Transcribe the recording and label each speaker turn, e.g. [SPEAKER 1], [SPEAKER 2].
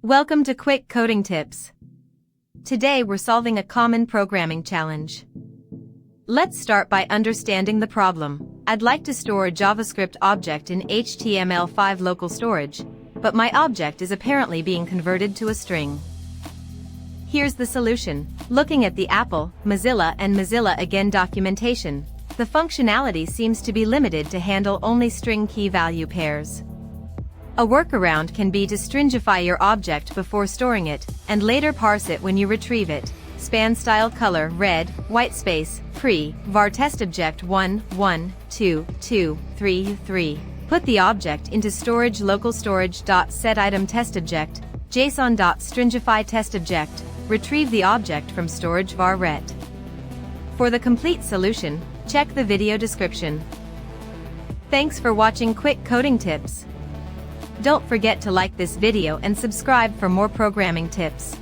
[SPEAKER 1] Welcome to Quick Coding Tips. Today we're solving a common programming challenge. Let's start by understanding the problem. I'd like to store a JavaScript object in HTML5 local storage, but my object is apparently being converted to a string. Here's the solution. Looking at the Apple, Mozilla and Mozilla Again documentation, the functionality seems to be limited to handle only string key value pairs. A workaround can be to stringify your object before storing it, and later parse it when you retrieve it. Span style color red, white space, var test object 1, 1, 2, 2, 3, 3. Put the object into storage localStorage.setItem test object, JSON.stringify test object, retrieve the object from storage var ret. For the complete solution, check the video description. Thanks for watching Quick Coding Tips. Don't forget to like this video and subscribe for more programming tips.